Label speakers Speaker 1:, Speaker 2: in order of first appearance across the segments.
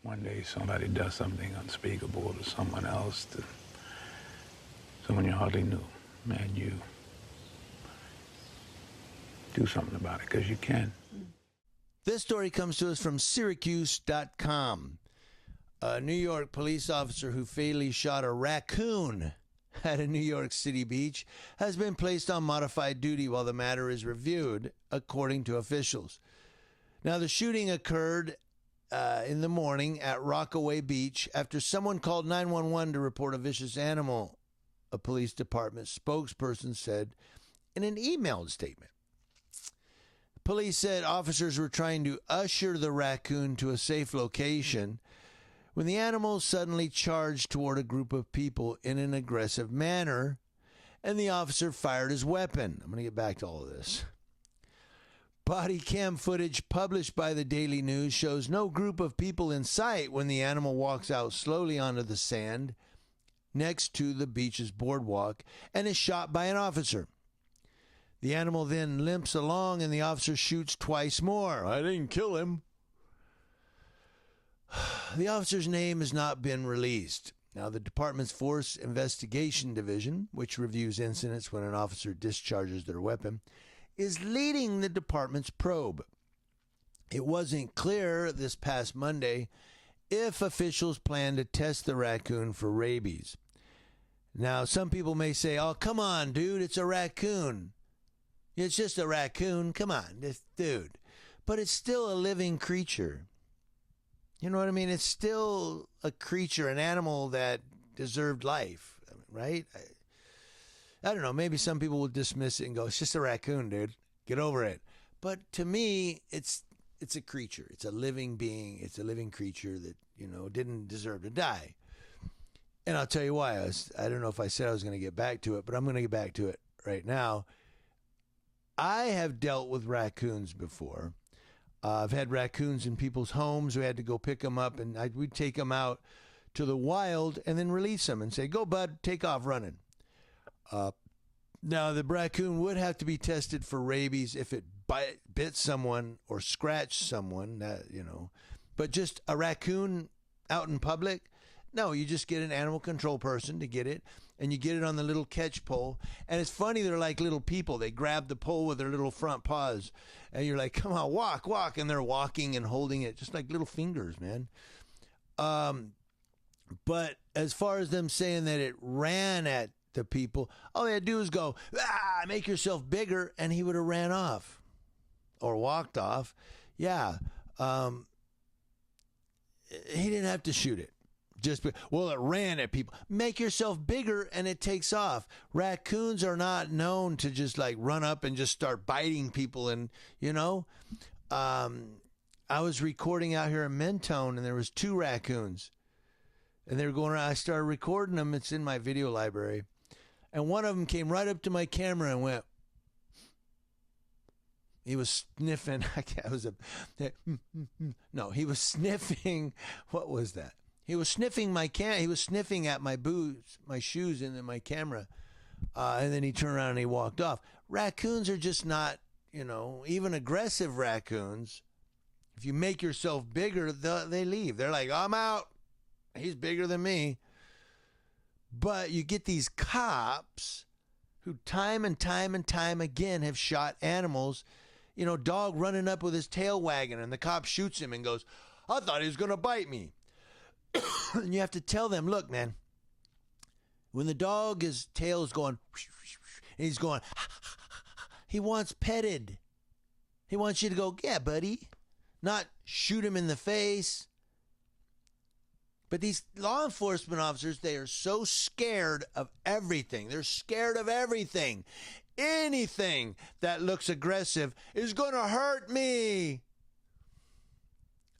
Speaker 1: one day somebody does something unspeakable to someone else, to someone you hardly knew, and you do something about it, because you can.
Speaker 2: This story comes to us from Syracuse.com. A New York police officer who fatally shot a raccoon at a New York City beach has been placed on modified duty while the matter is reviewed, according to officials. Now, the shooting occurred in the morning at Rockaway Beach after someone called 911 to report a vicious animal, a police department spokesperson said in an emailed statement. Police said officers were trying to usher the raccoon to a safe location when the animal suddenly charged toward a group of people in an aggressive manner, and the officer fired his weapon. I'm going to get back to all of this. Body cam footage published by the Daily News shows no group of people in sight when the animal walks out slowly onto the sand next to the beach's boardwalk and is shot by an officer. The animal then limps along and the officer shoots twice more. I didn't kill him. The officer's name has not been released. Now, the department's Force Investigation Division, which reviews incidents when an officer discharges their weapon, is leading the department's probe. It wasn't clear this past Monday if officials plan to test the raccoon for rabies. Now, some people may say, oh, come on, dude, it's a raccoon. It's just a raccoon. Come on, dude. But it's still a living creature. You know what I mean? It's still a creature, an animal that deserved life, right? I don't know. Maybe some people will dismiss it and go, it's just a raccoon, dude. Get over it. But to me, it's a creature. It's a living being. It's a living creature that, didn't deserve to die. And I'll tell you why. I don't know if I said I was going to get back to it, but I'm going to get back to it right now. I have dealt with raccoons before. I've had raccoons in people's homes. We had to go pick them up, and we'd take them out to the wild and then release them and say, go, bud, take off running. Now, the raccoon would have to be tested for rabies if it bit someone or scratched someone, But just a raccoon out in public, no, you just get an animal control person to get it, and you get it on the little catch pole. And it's funny, they're like little people. They grab the pole with their little front paws, and you're like, come on, walk. And they're walking and holding it just like little fingers, man. But as far as them saying that it ran at the people, all they had to do is go, make yourself bigger, and he would have ran off or walked off. Yeah. He didn't have to shoot it. It ran at people. Make yourself bigger and it takes off. Raccoons are not known to just like run up and just start biting people. And, I was recording out here in Mentone and there was 2 raccoons and they were going around. I started recording them. It's in my video library. And one of them came right up to my camera and went, he was sniffing. He was sniffing. What was that? He was sniffing he was sniffing at my boots, my shoes, and then my camera. And then he turned around and he walked off. Raccoons are just not, even aggressive raccoons. If you make yourself bigger, they leave. They're like, I'm out. He's bigger than me. But you get these cops who time and time again have shot animals. Dog running up with his tail wagging, and the cop shoots him and goes, I thought he was going to bite me. And you have to tell them, look, man, when the dog, his tail is going, and he's going, he wants petted. He wants you to go, yeah, buddy, not shoot him in the face. But these law enforcement officers, they are so scared of everything. They're scared of everything. Anything that looks aggressive is going to hurt me.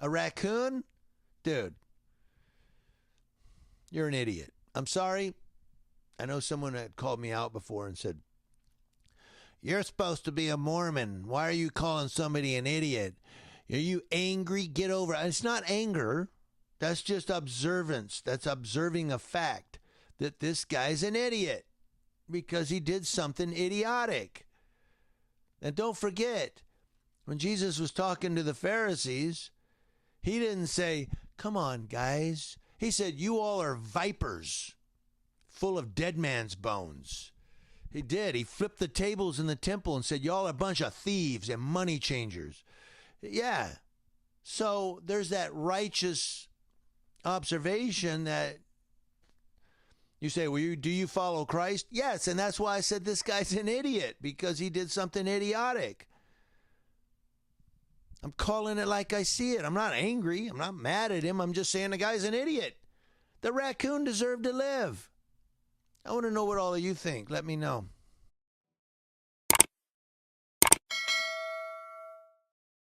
Speaker 2: A raccoon? Dude. You're an idiot. I'm sorry. I know someone had called me out before and said, you're supposed to be a Mormon. Why are you calling somebody an idiot? Are you angry? Get over it. It's not anger. That's just observance. That's observing a fact that this guy's an idiot because he did something idiotic. And don't forget, when Jesus was talking to the Pharisees, he didn't say, Come on, guys. He said, you all are vipers, full of dead man's bones. He did. He flipped the tables in the temple and said, y'all are a bunch of thieves and money changers. Yeah. So there's that righteous observation that you say, well, do you follow Christ? Yes, and that's why I said this guy's an idiot, because he did something idiotic. I'm calling it like I see it. I'm not angry. I'm not mad at him. I'm just saying the guy's an idiot. The raccoon deserved to live. I want to know what all of you think. Let me know.